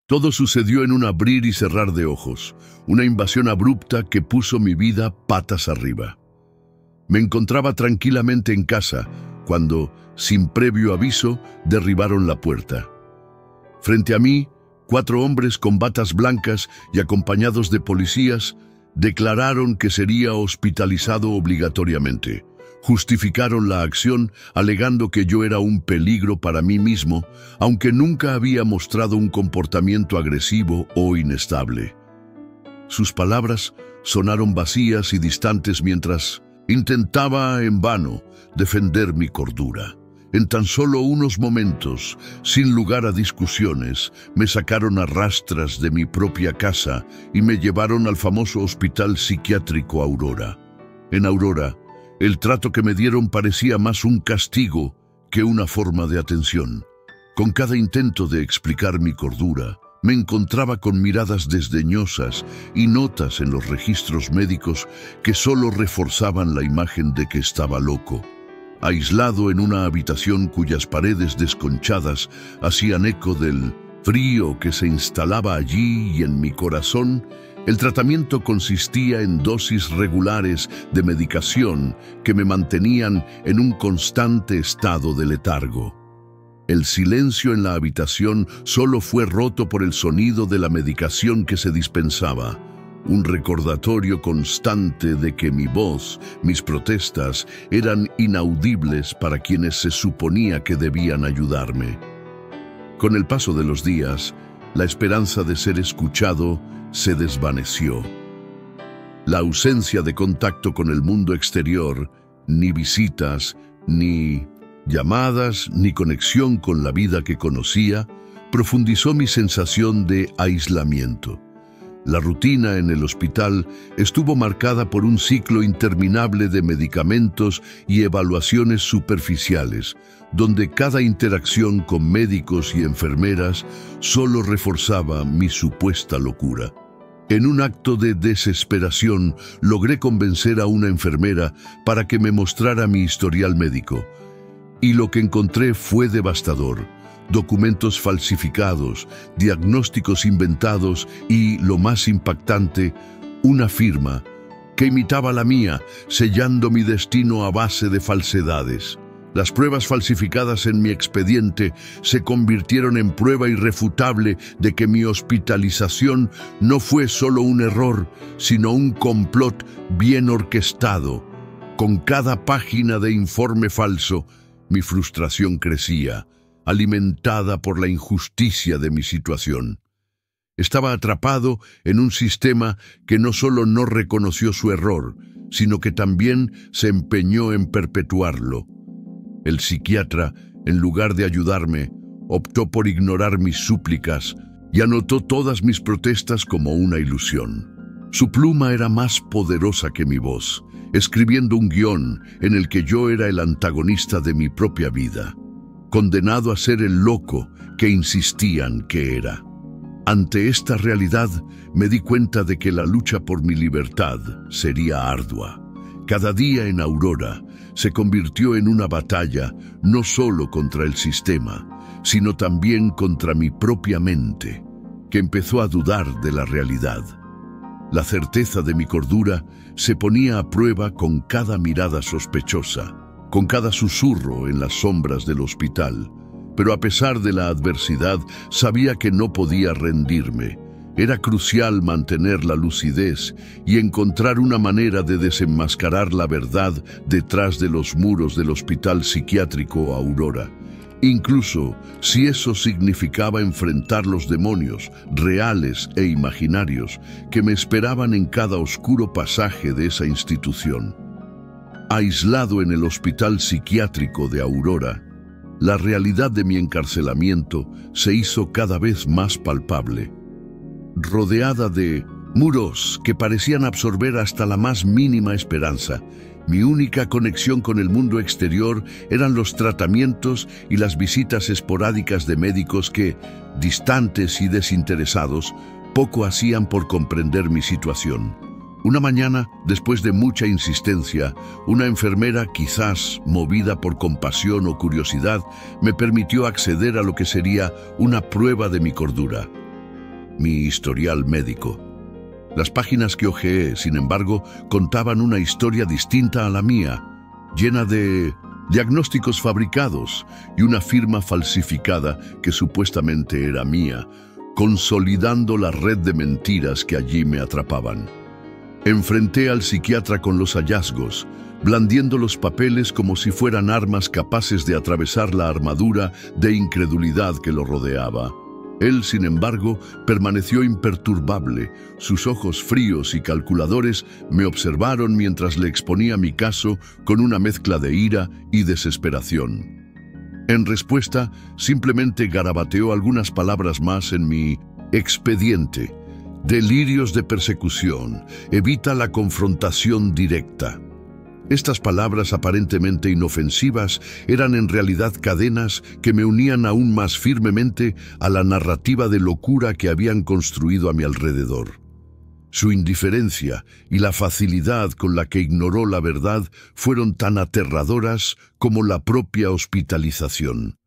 Todo sucedió en un abrir y cerrar de ojos, una invasión abrupta que puso mi vida patas arriba. Me encontraba tranquilamente en casa cuando, sin previo aviso, derribaron la puerta. Frente a mí, 4 hombres con batas blancas y acompañados de policías declararon que sería hospitalizado obligatoriamente. Justificaron la acción alegando que yo era un peligro para mí mismo, aunque nunca había mostrado un comportamiento agresivo o inestable. Sus palabras sonaron vacías y distantes mientras intentaba en vano defender mi cordura. En tan solo unos momentos, sin lugar a discusiones, me sacaron a rastras de mi propia casa y me llevaron al famoso hospital psiquiátrico Aurora. En Aurora, el trato que me dieron parecía más un castigo que una forma de atención. Con cada intento de explicar mi cordura, me encontraba con miradas desdeñosas y notas en los registros médicos que solo reforzaban la imagen de que estaba loco. Aislado en una habitación cuyas paredes desconchadas hacían eco del frío que se instalaba allí y en mi corazón, el tratamiento consistía en dosis regulares de medicación que me mantenían en un constante estado de letargo. El silencio en la habitación solo fue roto por el sonido de la medicación que se dispensaba, un recordatorio constante de que mi voz, mis protestas, eran inaudibles para quienes se suponía que debían ayudarme. Con el paso de los días, la esperanza de ser escuchado se desvaneció. La ausencia de contacto con el mundo exterior, ni visitas, ni llamadas, ni conexión con la vida que conocía, profundizó mi sensación de aislamiento. La rutina en el hospital estuvo marcada por un ciclo interminable de medicamentos y evaluaciones superficiales, donde cada interacción con médicos y enfermeras solo reforzaba mi supuesta locura. En un acto de desesperación, logré convencer a una enfermera para que me mostrara mi historial médico. Y lo que encontré fue devastador. Documentos falsificados, diagnósticos inventados y, lo más impactante, una firma que imitaba la mía, sellando mi destino a base de falsedades. Las pruebas falsificadas en mi expediente se convirtieron en prueba irrefutable de que mi hospitalización no fue solo un error, sino un complot bien orquestado. Con cada página de informe falso, mi frustración crecía, alimentada por la injusticia de mi situación. Estaba atrapado en un sistema que no solo no reconoció su error, sino que también se empeñó en perpetuarlo. El psiquiatra, en lugar de ayudarme, optó por ignorar mis súplicas y anotó todas mis protestas como una ilusión. Su pluma era más poderosa que mi voz, escribiendo un guión en el que yo era el antagonista de mi propia vida, condenado a ser el loco que insistían que era. Ante esta realidad, me di cuenta de que la lucha por mi libertad sería ardua. Cada día en Aurora se convirtió en una batalla no solo contra el sistema, sino también contra mi propia mente, que empezó a dudar de la realidad. La certeza de mi cordura se ponía a prueba con cada mirada sospechosa, con cada susurro en las sombras del hospital. Pero a pesar de la adversidad, sabía que no podía rendirme. Era crucial mantener la lucidez y encontrar una manera de desenmascarar la verdad detrás de los muros del hospital psiquiátrico Aurora, incluso si eso significaba enfrentar los demonios, reales e imaginarios, que me esperaban en cada oscuro pasaje de esa institución. Aislado en el hospital psiquiátrico de Aurora, la realidad de mi encarcelamiento se hizo cada vez más palpable. Rodeada de muros que parecían absorber hasta la más mínima esperanza, mi única conexión con el mundo exterior eran los tratamientos y las visitas esporádicas de médicos que, distantes y desinteresados, poco hacían por comprender mi situación. Una mañana, después de mucha insistencia, una enfermera, quizás movida por compasión o curiosidad, me permitió acceder a lo que sería una prueba de mi cordura. mi historial médico. Las páginas que hojeé, sin embargo, contaban una historia distinta a la mía, llena de diagnósticos fabricados y una firma falsificada que supuestamente era mía, consolidando la red de mentiras que allí me atrapaban. Enfrenté al psiquiatra con los hallazgos, blandiendo los papeles como si fueran armas capaces de atravesar la armadura de incredulidad que lo rodeaba. Él, sin embargo, permaneció imperturbable. Sus ojos fríos y calculadores me observaron mientras le exponía mi caso con una mezcla de ira y desesperación. En respuesta, simplemente garabateó algunas palabras más en mi expediente. Delirios de persecución. Evita la confrontación directa. Estas palabras aparentemente inofensivas eran en realidad cadenas que me unían aún más firmemente a la narrativa de locura que habían construido a mi alrededor. Su indiferencia y la facilidad con la que ignoró la verdad fueron tan aterradoras como la propia hospitalización.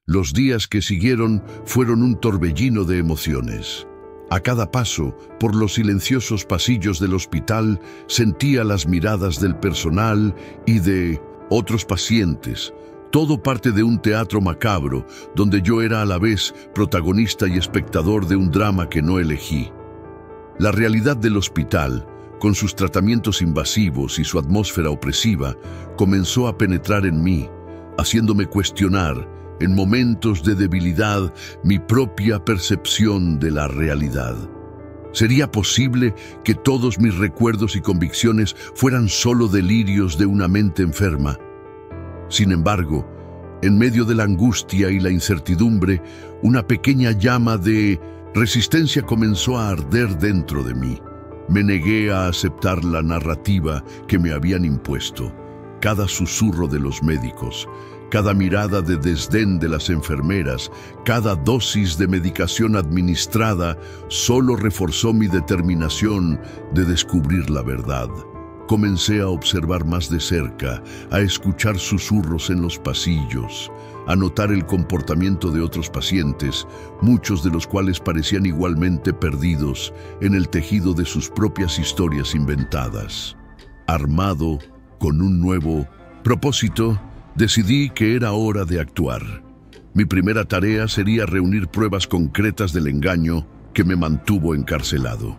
Los días que siguieron fueron un torbellino de emociones. A cada paso, por los silenciosos pasillos del hospital, sentía las miradas del personal y de otros pacientes. Todo parte de un teatro macabro, donde yo era a la vez protagonista y espectador de un drama que no elegí. La realidad del hospital, con sus tratamientos invasivos y su atmósfera opresiva, comenzó a penetrar en mí, haciéndome cuestionar, en momentos de debilidad, mi propia percepción de la realidad. ¿Sería posible que todos mis recuerdos y convicciones fueran solo delirios de una mente enferma? Sin embargo, en medio de la angustia y la incertidumbre, una pequeña llama de resistencia comenzó a arder dentro de mí. Me negué a aceptar la narrativa que me habían impuesto. Cada susurro de los médicos, cada mirada de desdén de las enfermeras, cada dosis de medicación administrada solo reforzó mi determinación de descubrir la verdad. Comencé a observar más de cerca, a escuchar susurros en los pasillos, a notar el comportamiento de otros pacientes, muchos de los cuales parecían igualmente perdidos en el tejido de sus propias historias inventadas. Armado con un nuevo propósito, decidí que era hora de actuar. Mi primera tarea sería reunir pruebas concretas del engaño que me mantuvo encarcelado.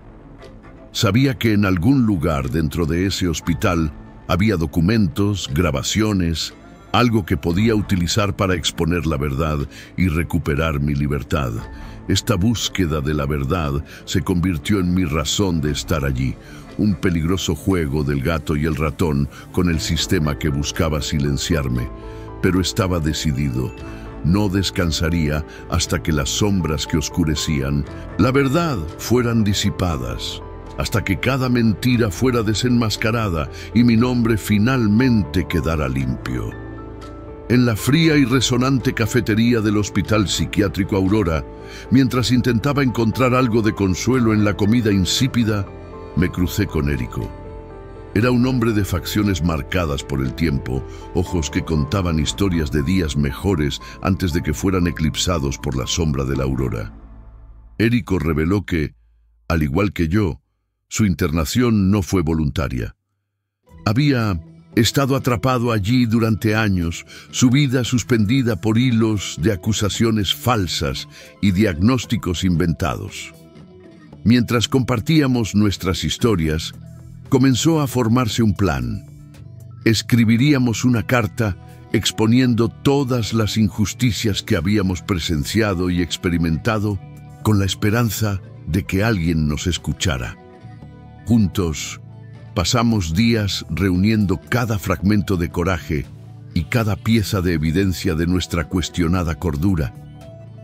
Sabía que en algún lugar dentro de ese hospital había documentos, grabaciones, algo que podía utilizar para exponer la verdad y recuperar mi libertad. Esta búsqueda de la verdad se convirtió en mi razón de estar allí, un peligroso juego del gato y el ratón con el sistema que buscaba silenciarme. Pero estaba decidido. No descansaría hasta que las sombras que oscurecían la verdad fueran disipadas, hasta que cada mentira fuera desenmascarada y mi nombre finalmente quedara limpio. En la fría y resonante cafetería del Hospital Psiquiátrico Aurora, mientras intentaba encontrar algo de consuelo en la comida insípida, me crucé con Érico. Era un hombre de facciones marcadas por el tiempo, ojos que contaban historias de días mejores antes de que fueran eclipsados por la sombra de la aurora. Érico reveló que, al igual que yo, su internación no fue voluntaria. Había estado atrapado allí durante años, su vida suspendida por hilos de acusaciones falsas y diagnósticos inventados. Mientras compartíamos nuestras historias, comenzó a formarse un plan. Escribiríamos una carta exponiendo todas las injusticias que habíamos presenciado y experimentado con la esperanza de que alguien nos escuchara. Juntos, pasamos días reuniendo cada fragmento de coraje y cada pieza de evidencia de nuestra cuestionada cordura,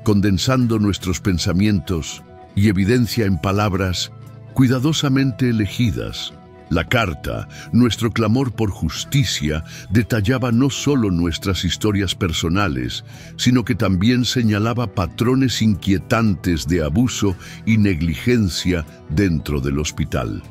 condensando nuestros pensamientos y evidencia en palabras cuidadosamente elegidas. La carta, nuestro clamor por justicia, detallaba no solo nuestras historias personales, sino que también señalaba patrones inquietantes de abuso y negligencia dentro del hospital.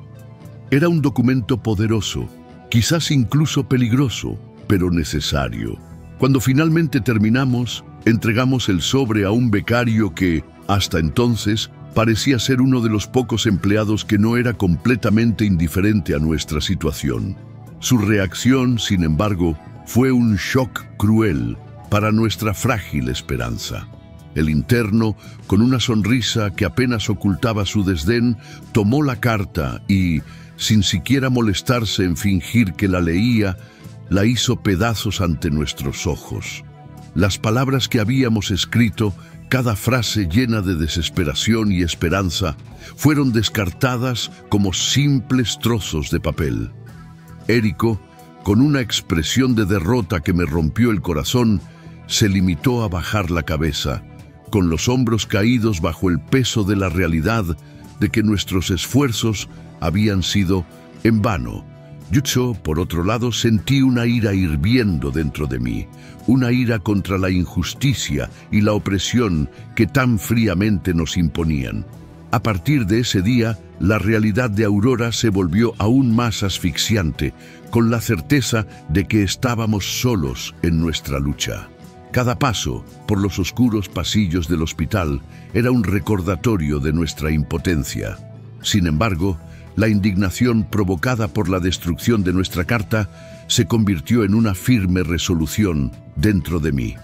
Era un documento poderoso, quizás incluso peligroso, pero necesario. Cuando finalmente terminamos, entregamos el sobre a un becario que, hasta entonces, parecía ser uno de los pocos empleados que no era completamente indiferente a nuestra situación. Su reacción, sin embargo, fue un shock cruel para nuestra frágil esperanza. El interno, con una sonrisa que apenas ocultaba su desdén, tomó la carta y, sin siquiera molestarse en fingir que la leía, la hizo pedazos ante nuestros ojos. Las palabras que habíamos escrito, cada frase llena de desesperación y esperanza, fueron descartadas como simples trozos de papel. Érico, con una expresión de derrota que me rompió el corazón, se limitó a bajar la cabeza, con los hombros caídos bajo el peso de la realidad de que nuestros esfuerzos habían sido en vano. Yo, por otro lado, sentí una ira hirviendo dentro de mí, una ira contra la injusticia y la opresión que tan fríamente nos imponían. A partir de ese día, la realidad de Aurora se volvió aún más asfixiante, con la certeza de que estábamos solos en nuestra lucha. Cada paso por los oscuros pasillos del hospital era un recordatorio de nuestra impotencia. Sin embargo, la indignación provocada por la destrucción de nuestra carta se convirtió en una firme resolución dentro de mí.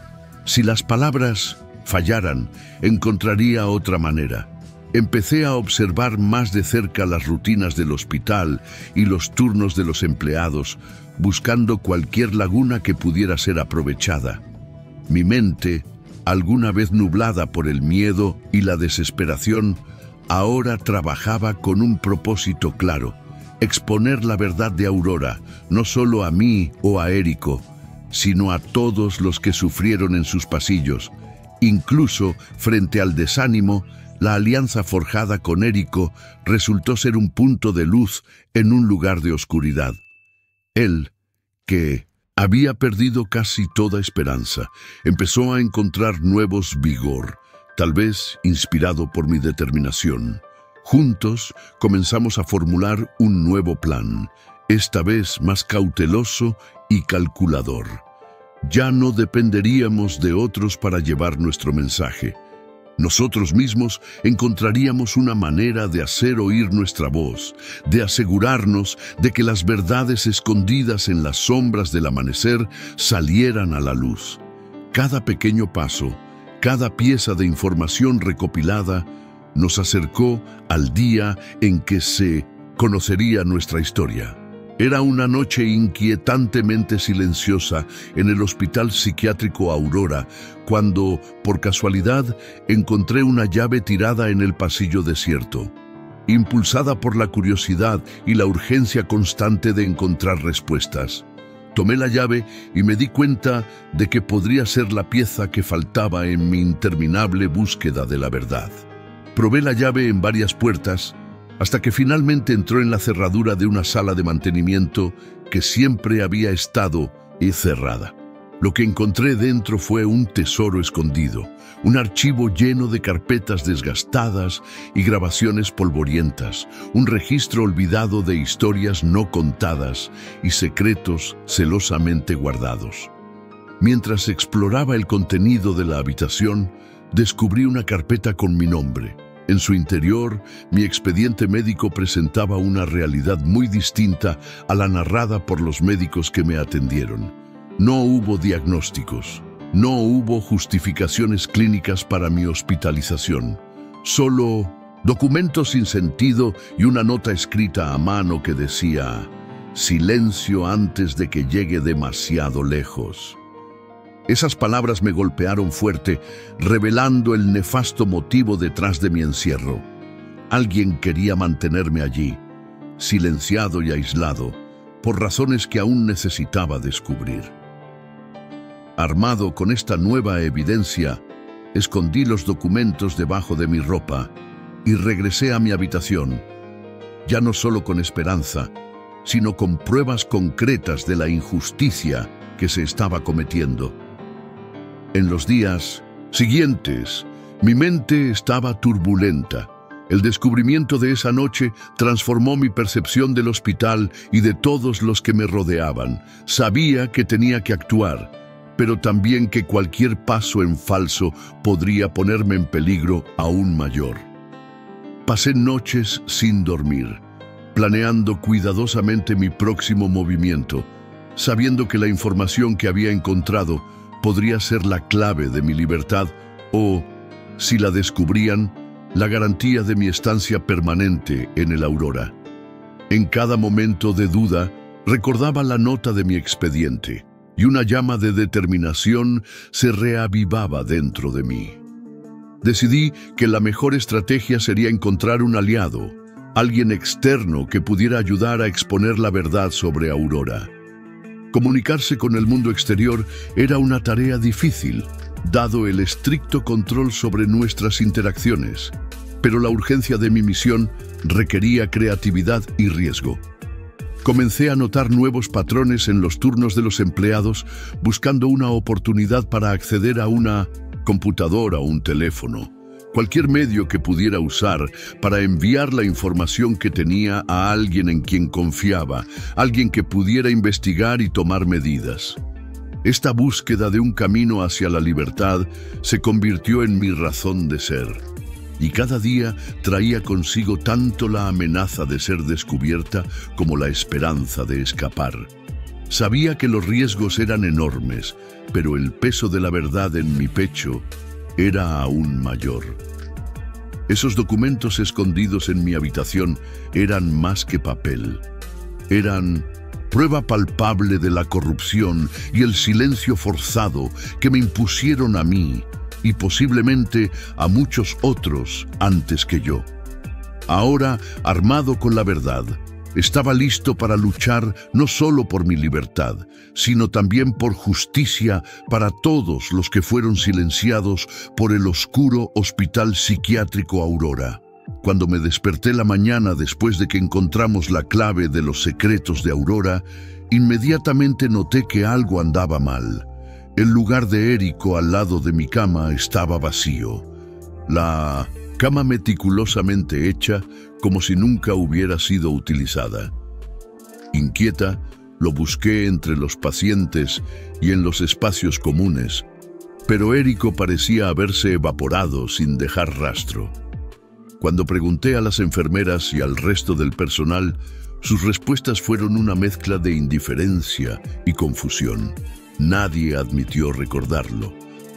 Si las palabras fallaran, encontraría otra manera. Empecé a observar más de cerca las rutinas del hospital y los turnos de los empleados, buscando cualquier laguna que pudiera ser aprovechada. Mi mente, alguna vez nublada por el miedo y la desesperación, ahora trabajaba con un propósito claro: exponer la verdad de Aurora, no solo a mí o a Érico, sino a todos los que sufrieron en sus pasillos. Incluso frente al desánimo, la alianza forjada con Érico resultó ser un punto de luz en un lugar de oscuridad. Él, que había perdido casi toda esperanza, empezó a encontrar nuevos vigor, tal vez inspirado por mi determinación. Juntos comenzamos a formular un nuevo plan, esta vez más cauteloso y calculador. Ya no dependeríamos de otros para llevar nuestro mensaje. Nosotros mismos encontraríamos una manera de hacer oír nuestra voz, de asegurarnos de que las verdades escondidas en las sombras del amanecer salieran a la luz. Cada pequeño paso, cada pieza de información recopilada, nos acercó al día en que se conocería nuestra historia. Era una noche inquietantemente silenciosa en el Hospital Psiquiátrico Aurora, cuando, por casualidad, encontré una llave tirada en el pasillo desierto. Impulsada por la curiosidad y la urgencia constante de encontrar respuestas, tomé la llave y me di cuenta de que podría ser la pieza que faltaba en mi interminable búsqueda de la verdad. Probé la llave en varias puertas, hasta que finalmente entró en la cerradura de una sala de mantenimiento que siempre había estado cerrada. Lo que encontré dentro fue un tesoro escondido, un archivo lleno de carpetas desgastadas y grabaciones polvorientas, un registro olvidado de historias no contadas y secretos celosamente guardados. Mientras exploraba el contenido de la habitación, descubrí una carpeta con mi nombre. En su interior, mi expediente médico presentaba una realidad muy distinta a la narrada por los médicos que me atendieron. No hubo diagnósticos, no hubo justificaciones clínicas para mi hospitalización, solo documentos sin sentido y una nota escrita a mano que decía: silencio antes de que llegue demasiado lejos. Esas palabras me golpearon fuerte, revelando el nefasto motivo detrás de mi encierro. Alguien quería mantenerme allí, silenciado y aislado, por razones que aún necesitaba descubrir. Armado con esta nueva evidencia, escondí los documentos debajo de mi ropa y regresé a mi habitación, ya no solo con esperanza, sino con pruebas concretas de la injusticia que se estaba cometiendo. En los días siguientes, mi mente estaba turbulenta. El descubrimiento de esa noche transformó mi percepción del hospital y de todos los que me rodeaban. Sabía que tenía que actuar, pero también que cualquier paso en falso podría ponerme en peligro aún mayor. Pasé noches sin dormir, planeando cuidadosamente mi próximo movimiento, sabiendo que la información que había encontrado podría ser la clave de mi libertad o, si la descubrían, la garantía de mi estancia permanente en el Aurora. En cada momento de duda, recordaba la nota de mi expediente, y una llama de determinación se reavivaba dentro de mí. Decidí que la mejor estrategia sería encontrar un aliado, alguien externo que pudiera ayudar a exponer la verdad sobre Aurora. Comunicarse con el mundo exterior era una tarea difícil, dado el estricto control sobre nuestras interacciones, pero la urgencia de mi misión requería creatividad y riesgo. Comencé a notar nuevos patrones en los turnos de los empleados, buscando una oportunidad para acceder a una computadora o un teléfono, cualquier medio que pudiera usar para enviar la información que tenía a alguien en quien confiaba, alguien que pudiera investigar y tomar medidas. Esta búsqueda de un camino hacia la libertad se convirtió en mi razón de ser, y cada día traía consigo tanto la amenaza de ser descubierta como la esperanza de escapar. Sabía que los riesgos eran enormes, pero el peso de la verdad en mi pecho era aún mayor. Esos documentos escondidos en mi habitación eran más que papel. Eran prueba palpable de la corrupción y el silencio forzado que me impusieron a mí y posiblemente a muchos otros antes que yo. Ahora, armado con la verdad, estaba listo para luchar no solo por mi libertad, sino también por justicia para todos los que fueron silenciados por el oscuro hospital psiquiátrico Aurora. Cuando me desperté la mañana después de que encontramos la clave de los secretos de Aurora, inmediatamente noté que algo andaba mal. El lugar de Érico al lado de mi cama estaba vacío. La cama meticulosamente hecha como si nunca hubiera sido utilizada. Inquieta, lo busqué entre los pacientes y en los espacios comunes, pero Érico parecía haberse evaporado sin dejar rastro. Cuando pregunté a las enfermeras y al resto del personal, sus respuestas fueron una mezcla de indiferencia y confusión. Nadie admitió recordarlo,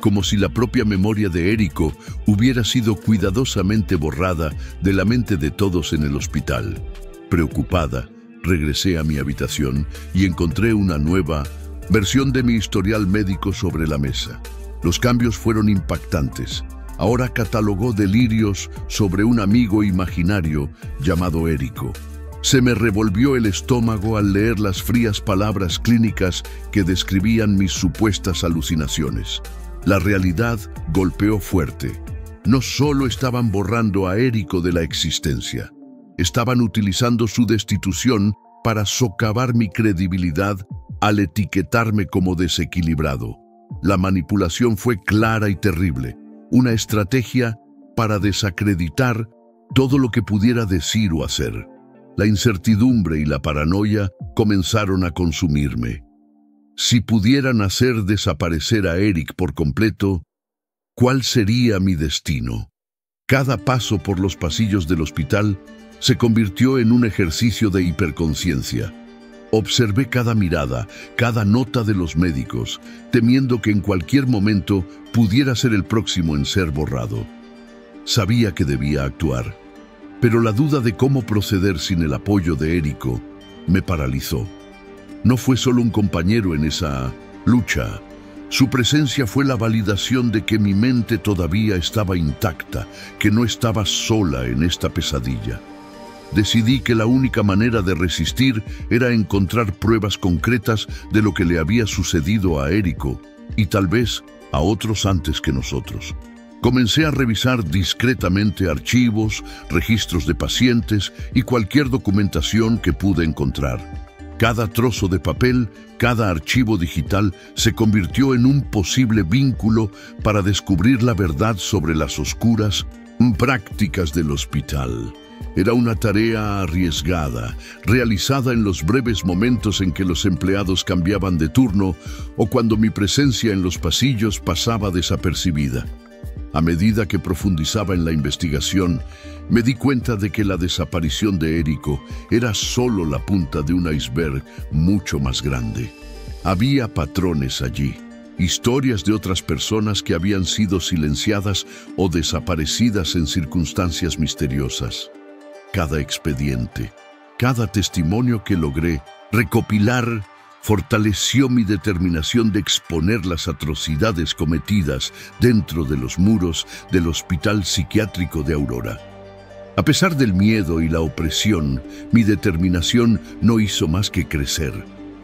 como si la propia memoria de Érico hubiera sido cuidadosamente borrada de la mente de todos en el hospital. Preocupada, regresé a mi habitación y encontré una nueva versión de mi historial médico sobre la mesa. Los cambios fueron impactantes. Ahora catalogó delirios sobre un amigo imaginario llamado Érico. Se me revolvió el estómago al leer las frías palabras clínicas que describían mis supuestas alucinaciones. La realidad golpeó fuerte. No solo estaban borrando a Érico de la existencia, estaban utilizando su destitución para socavar mi credibilidad al etiquetarme como desequilibrado. La manipulación fue clara y terrible, una estrategia para desacreditar todo lo que pudiera decir o hacer. La incertidumbre y la paranoia comenzaron a consumirme. Si pudieran hacer desaparecer a Eric por completo, ¿cuál sería mi destino? Cada paso por los pasillos del hospital se convirtió en un ejercicio de hiperconciencia. Observé cada mirada, cada nota de los médicos, temiendo que en cualquier momento pudiera ser el próximo en ser borrado. Sabía que debía actuar, pero la duda de cómo proceder sin el apoyo de Érico me paralizó. No fue solo un compañero en esa lucha. Su presencia fue la validación de que mi mente todavía estaba intacta, que no estaba sola en esta pesadilla. Decidí que la única manera de resistir era encontrar pruebas concretas de lo que le había sucedido a Érico y tal vez a otros antes que nosotros. Comencé a revisar discretamente archivos, registros de pacientes y cualquier documentación que pude encontrar. Cada trozo de papel, cada archivo digital se convirtió en un posible vínculo para descubrir la verdad sobre las oscuras prácticas del hospital. Era una tarea arriesgada, realizada en los breves momentos en que los empleados cambiaban de turno o cuando mi presencia en los pasillos pasaba desapercibida. A medida que profundizaba en la investigación, me di cuenta de que la desaparición de Érico era solo la punta de un iceberg mucho más grande. Había patrones allí, historias de otras personas que habían sido silenciadas o desaparecidas en circunstancias misteriosas. Cada expediente, cada testimonio que logré recopilar fortaleció mi determinación de exponer las atrocidades cometidas dentro de los muros del Hospital Psiquiátrico de Aurora. A pesar del miedo y la opresión, mi determinación no hizo más que crecer,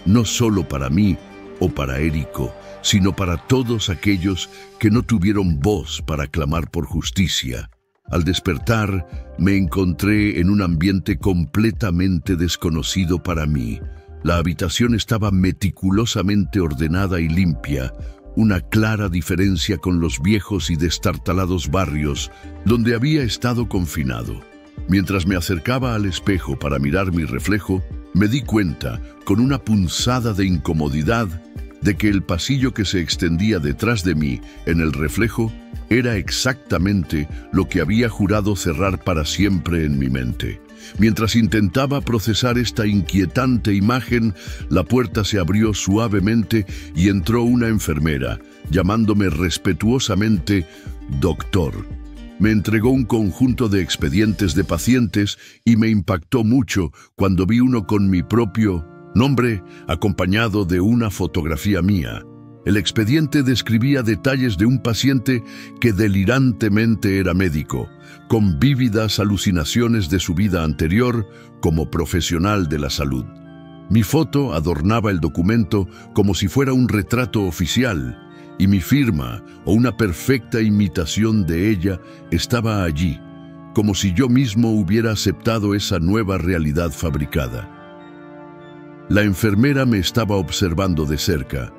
no solo para mí o para Érico, sino para todos aquellos que no tuvieron voz para clamar por justicia. Al despertar, me encontré en un ambiente completamente desconocido para mí. La habitación estaba meticulosamente ordenada y limpia, una clara diferencia con los viejos y destartalados barrios donde había estado confinado. Mientras me acercaba al espejo para mirar mi reflejo, me di cuenta, con una punzada de incomodidad, de que el pasillo que se extendía detrás de mí en el reflejo era exactamente lo que había jurado cerrar para siempre en mi mente. Mientras intentaba procesar esta inquietante imagen, la puerta se abrió suavemente y entró una enfermera, llamándome respetuosamente «doctor». Me entregó un conjunto de expedientes de pacientes y me impactó mucho cuando vi uno con mi propio nombre acompañado de una fotografía mía. El expediente describía detalles de un paciente que delirantemente era médico, con vívidas alucinaciones de su vida anterior como profesional de la salud. Mi foto adornaba el documento como si fuera un retrato oficial, y mi firma, o una perfecta imitación de ella, estaba allí, como si yo mismo hubiera aceptado esa nueva realidad fabricada. La enfermera me estaba observando de cerca,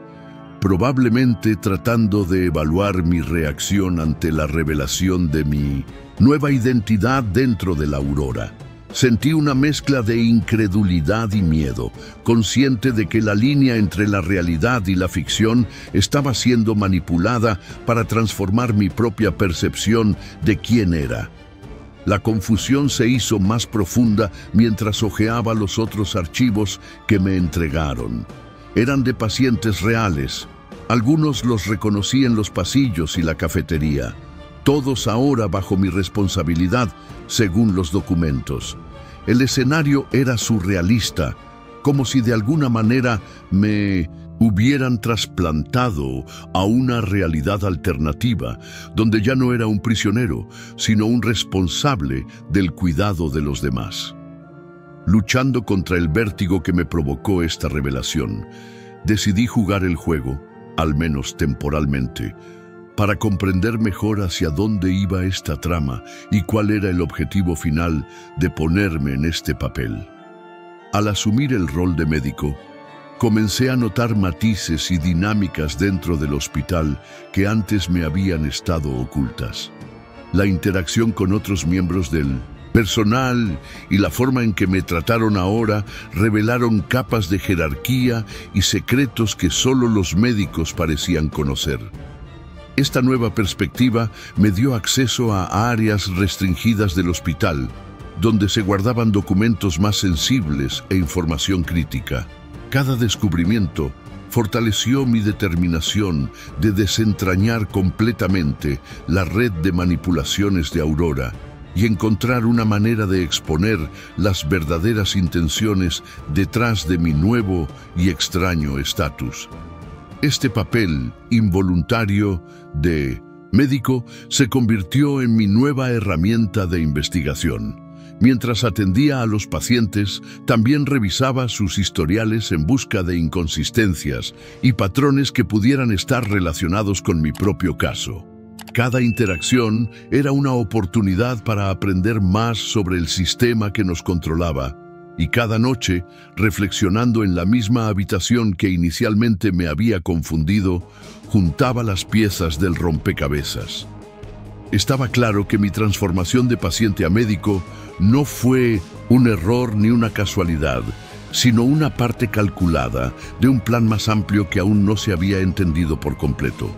probablemente tratando de evaluar mi reacción ante la revelación de mi nueva identidad dentro de la Aurora. Sentí una mezcla de incredulidad y miedo, consciente de que la línea entre la realidad y la ficción estaba siendo manipulada para transformar mi propia percepción de quién era. La confusión se hizo más profunda mientras hojeaba los otros archivos que me entregaron. Eran de pacientes reales. Algunos los reconocí en los pasillos y la cafetería. Todos ahora bajo mi responsabilidad, según los documentos. El escenario era surrealista, como si de alguna manera me hubieran trasplantado a una realidad alternativa, donde ya no era un prisionero, sino un responsable del cuidado de los demás. Luchando contra el vértigo que me provocó esta revelación, decidí jugar el juego, al menos temporalmente, para comprender mejor hacia dónde iba esta trama y cuál era el objetivo final de ponerme en este papel. Al asumir el rol de médico, comencé a notar matices y dinámicas dentro del hospital que antes me habían estado ocultas. La interacción con otros miembros del personal y la forma en que me trataron ahora revelaron capas de jerarquía y secretos que solo los médicos parecían conocer. Esta nueva perspectiva me dio acceso a áreas restringidas del hospital, donde se guardaban documentos más sensibles e información crítica. Cada descubrimiento fortaleció mi determinación de desentrañar completamente la red de manipulaciones de Aurora y encontrar una manera de exponer las verdaderas intenciones detrás de mi nuevo y extraño estatus. Este papel involuntario de médico se convirtió en mi nueva herramienta de investigación. Mientras atendía a los pacientes, también revisaba sus historiales en busca de inconsistencias y patrones que pudieran estar relacionados con mi propio caso. Cada interacción era una oportunidad para aprender más sobre el sistema que nos controlaba, y cada noche, reflexionando en la misma habitación que inicialmente me había confundido, juntaba las piezas del rompecabezas. Estaba claro que mi transformación de paciente a médico no fue un error ni una casualidad, sino una parte calculada de un plan más amplio que aún no se había entendido por completo.